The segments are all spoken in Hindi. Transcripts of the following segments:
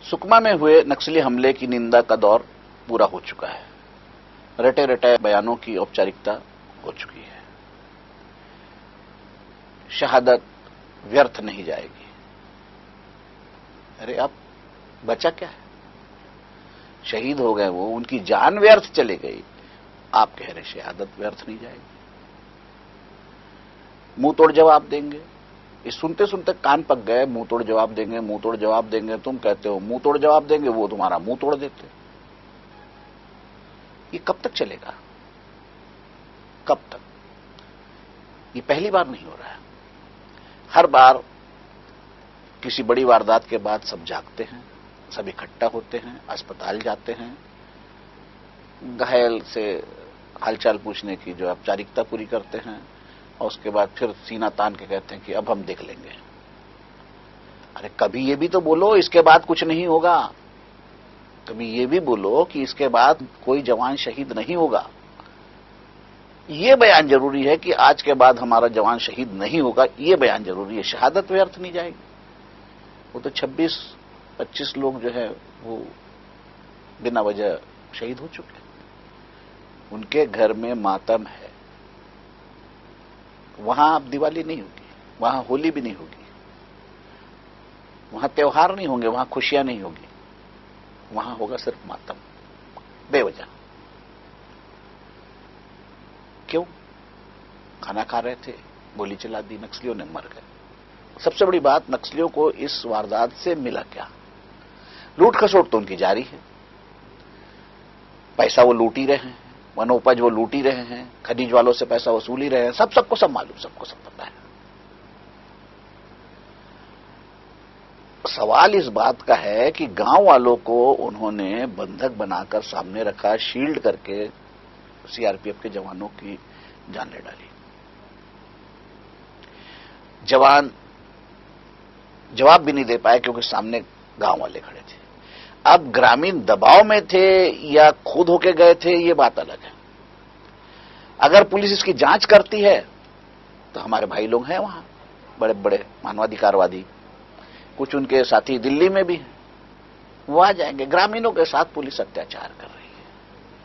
सुकमा में हुए नक्सली हमले की निंदा का दौर पूरा हो चुका है। रटे रटे बयानों की औपचारिकता हो चुकी है। शहादत व्यर्थ नहीं जाएगी। अरे अब बचा क्या है? शहीद हो गए वो, उनकी जान व्यर्थ चले गई। आप कह रहे शहादत व्यर्थ नहीं जाएगी। मुंह तोड़ जवाब देंगे। ये सुनते सुनते कान पक गए। मुंह तोड़ जवाब देंगे, मुंह तोड़ जवाब देंगे। तुम कहते हो मुंह तोड़ जवाब देंगे, वो तुम्हारा मुंह तोड़ देते। ये कब तक चलेगा? कब तक? ये पहली बार नहीं हो रहा है। हर बार किसी बड़ी वारदात के बाद सब जागते हैं, सब इकट्ठा होते हैं, अस्पताल जाते हैं, घायल से हालचाल पूछने की जो औपचारिकता पूरी करते हैं, और उसके बाद फिर सीना तान के कहते हैं कि अब हम देख लेंगे। अरे कभी ये भी तो बोलो इसके बाद कुछ नहीं होगा। कभी ये भी बोलो कि इसके बाद कोई जवान शहीद नहीं होगा। ये बयान जरूरी है कि आज के बाद हमारा जवान शहीद नहीं होगा। ये बयान जरूरी है। शहादत व्यर्थ नहीं जाएगी। वो तो 26-25 लोग जो है वो बिना वजह शहीद हो चुके। उनके घर में मातम है। वहां अब दिवाली नहीं होगी, वहां होली भी नहीं होगी, वहां त्योहार नहीं होंगे, वहां खुशियां नहीं होगी। वहां होगा सिर्फ मातम, बेवजह। क्यों? खाना खा रहे थे, गोली चला दी, नक्सलियों ने, मर गए। सबसे बड़ी बात, नक्सलियों को इस वारदात से मिला क्या? लूट खसोट तो उनकी जारी है। पैसा वो लूट ही रहे हैं, वनोपज वो लूट ही रहे हैं, खनिज वालों से पैसा वसूल ही रहे हैं। सबको सब मालूम, सबको सब पता है। सवाल इस बात का है कि गांव वालों को उन्होंने बंधक बनाकर सामने रखा, शील्ड करके सीआरपीएफ के जवानों की जान ले डाली। जवान जवाब भी नहीं दे पाए क्योंकि सामने गांव वाले खड़े थे। अब ग्रामीण दबाव में थे या खुद होके गए थे, ये बात अलग है। अगर पुलिस इसकी जांच करती है तो हमारे भाई लोग हैं वहां, बड़े बड़े मानवाधिकारवादी, कुछ उनके साथी दिल्ली में भी हैं, वो आ जाएंगे। ग्रामीणों के साथ पुलिस अत्याचार कर रही है।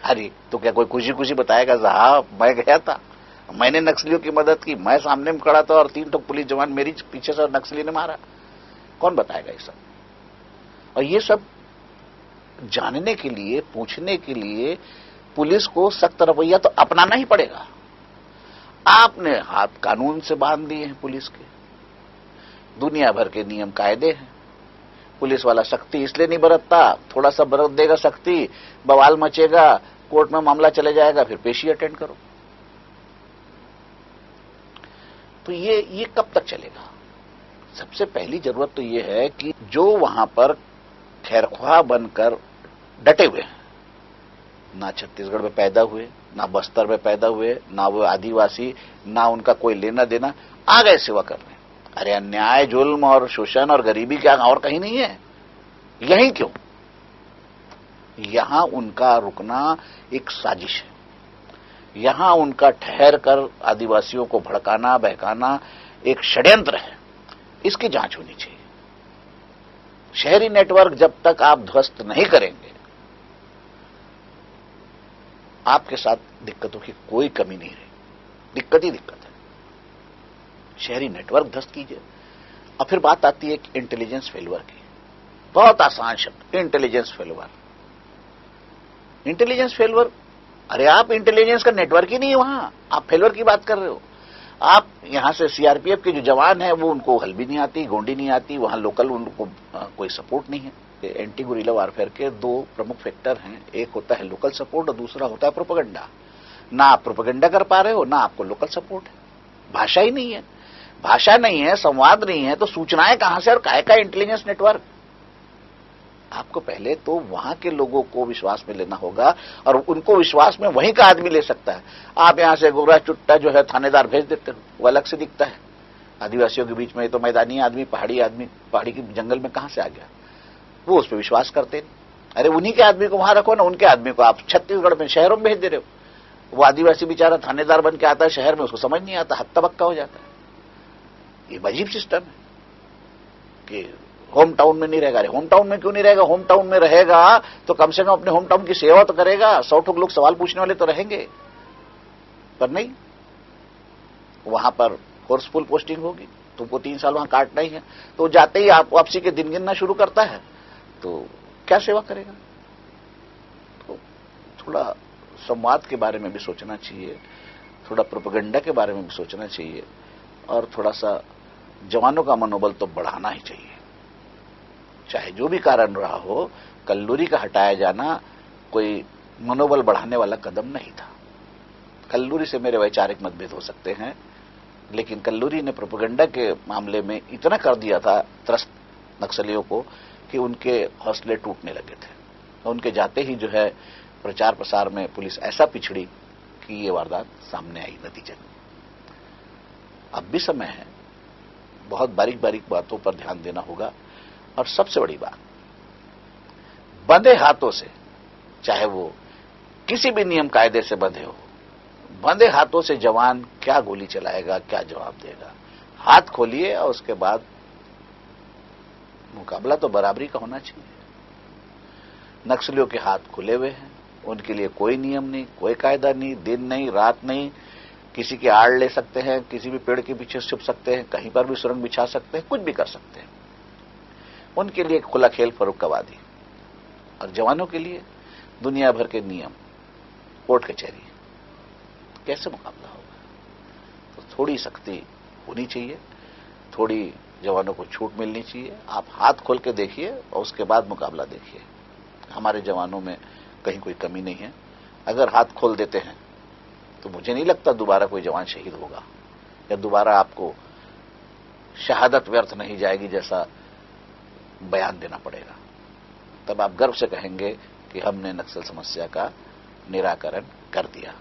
अरे तो क्या कोई खुशी खुशी बताएगा साहब मैं गया था, मैंने नक्सलियों की मदद की, मैं सामने में खड़ा था और 3 तो पुलिस जवान मेरी पीछे से नक्सली ने मारा? कौन बताएगा ये सब? और ये सब जानने के लिए, पूछने के लिए पुलिस को सख्त रवैया तो अपनाना ही पड़ेगा। आपने हाथ कानून से बांध दिए हैं पुलिस के, दुनिया भर के नियम कायदे हैं। पुलिस वाला सख्ती इसलिए नहीं बरतता, थोड़ा सा बरत देगा सख्ती, बवाल मचेगा, कोर्ट में मामला चले जाएगा, फिर पेशी अटेंड करो। तो ये कब तक चलेगा? सबसे पहली जरूरत तो ये है कि जो वहां पर खैरख्वाह बनकर डटे हुए हैं, ना छत्तीसगढ़ में पैदा हुए, ना बस्तर में पैदा हुए, ना वो आदिवासी, ना उनका कोई लेना देना, आ गए सेवा करने। अरे अन्याय, जुल्म और शोषण और गरीबी क्या और कहीं नहीं है? यहीं क्यों? यहां उनका रुकना एक साजिश है। यहां उनका ठहर कर आदिवासियों को भड़काना, बहकाना एक षड्यंत्र है। इसकी जांच होनी चाहिए। शहरी नेटवर्क जब तक आप ध्वस्त नहीं करेंगे, आपके साथ दिक्कतों की कोई कमी नहीं रही। दिक्कत ही दिक्कत है। शहरी नेटवर्क ध्वस्त कीजिए। और फिर बात आती है इंटेलिजेंस फेल्यूर की। बहुत आसान शब्द, इंटेलिजेंस फेल्यूर। इंटेलिजेंस फेल्यूर, अरे आप इंटेलिजेंस का नेटवर्क ही नहीं है वहां, आप फेल्यूर की बात कर रहे हो। आप यहां से सीआरपीएफ के जो जवान हैं वो उनको हल भी नहीं आती, गोंडी नहीं आती, वहां लोकल उनको कोई सपोर्ट नहीं है। एंटी गुरिल्ला वारफेयर के 2 प्रमुख फैक्टर हैं, एक होता है लोकल सपोर्ट और दूसरा होता है प्रोपेगेंडा। ना आप प्रोपेगेंडा कर पा रहे हो, ना आपको लोकल सपोर्ट है। भाषा ही नहीं है, भाषा नहीं है, संवाद नहीं है, तो सूचनाएं कहां से और काहे का इंटेलिजेंस नेटवर्क? आपको पहले तो वहां के लोगों को विश्वास में लेना होगा, और उनको विश्वास में वहीं का आदमी ले सकता है। आप यहां से गोरा चुट्टा जो है थानेदार भेज देते हो, वो अलग से दिखता है। आदिवासियों के बीच में तो मैदानी आदमी, पहाड़ी के जंगल में कहां से आ गया? वो उस पर विश्वास करते नहीं। अरे उन्हीं के आदमी को वहां रखो ना, उनके आदमी को आप छत्तीसगढ़ में शहरों में भेज दे रहे हो। वो आदिवासी बेचारा थानेदार बन के आता है शहर में, उसको समझ नहीं आता, हत्ता बक्का हो जाता है। ये अजीब सिस्टम है कि होम टाउन में नहीं रहेगा। अरे होम टाउन में क्यों नहीं रहेगा? होम टाउन में रहेगा तो कम से कम अपने होम टाउन की सेवा तो करेगा। 100 ठोक लोग सवाल पूछने वाले तो रहेंगे, पर नहीं, वहां पर फोर्सफुल पोस्टिंग होगी, तुमको 3 साल वहां काटना ही है, तो जाते ही आप वापसी के दिन गिनना शुरू करता है, तो क्या सेवा करेगा? तो थोड़ा संवाद के बारे में भी सोचना चाहिए, थोड़ा प्रोपेगेंडा के बारे में भी सोचना चाहिए, और थोड़ा सा जवानों का मनोबल तो बढ़ाना ही चाहिए। चाहे जो भी कारण रहा हो, कल्लूरी का हटाया जाना कोई मनोबल बढ़ाने वाला कदम नहीं था। कल्लूरी से मेरे वैचारिक मतभेद हो सकते हैं, लेकिन कल्लूरी ने प्रोपेगेंडा के मामले में इतना कर दिया था त्रस्त नक्सलियों को कि उनके हौसले टूटने लगे थे। उनके जाते ही जो है प्रचार प्रसार में पुलिस ऐसा पिछड़ी कि ये वारदात सामने आई नतीजे में। अब भी समय है, बहुत बारीक बारीक बातों पर ध्यान देना होगा। और सबसे बड़ी बात, बंधे हाथों से, चाहे वो किसी भी नियम कायदे से बंधे हो, बंधे हाथों से जवान क्या गोली चलाएगा, क्या जवाब देगा? हाथ खोलिए और उसके बाद मुकाबला तो बराबरी का होना चाहिए। नक्सलियों के हाथ खुले हुए हैं, उनके लिए कोई नियम नहीं, कोई कायदा नहीं, दिन नहीं, रात नहीं, किसी की आड़ ले सकते हैं, किसी भी पेड़ के पीछे छुप सकते हैं, कहीं पर भी सुरंग बिछा सकते हैं, कुछ भी कर सकते हैं। उनके लिए खुला खेल फर्रुखाबादी, और जवानों के लिए दुनिया भर के नियम, कोर्ट कचहरी। कैसे मुकाबला होगा? तो थोड़ी सख्ती होनी चाहिए, थोड़ी जवानों को छूट मिलनी चाहिए। आप हाथ खोल के देखिए और उसके बाद मुकाबला देखिए। हमारे जवानों में कहीं कोई कमी नहीं है। अगर हाथ खोल देते हैं तो मुझे नहीं लगता दोबारा कोई जवान शहीद होगा, या दोबारा आपको शहादत व्यर्थ नहीं जाएगी जैसा बयान देना पड़ेगा। तब आप गर्व से कहेंगे कि हमने नक्सल समस्या का निराकरण कर दिया।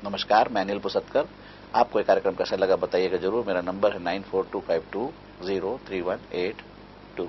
नमस्कार, मैं अनिल पुसतकर। आपको ये कार्यक्रम कैसा लगा बताइएगा जरूर। मेरा नंबर है 9425203182।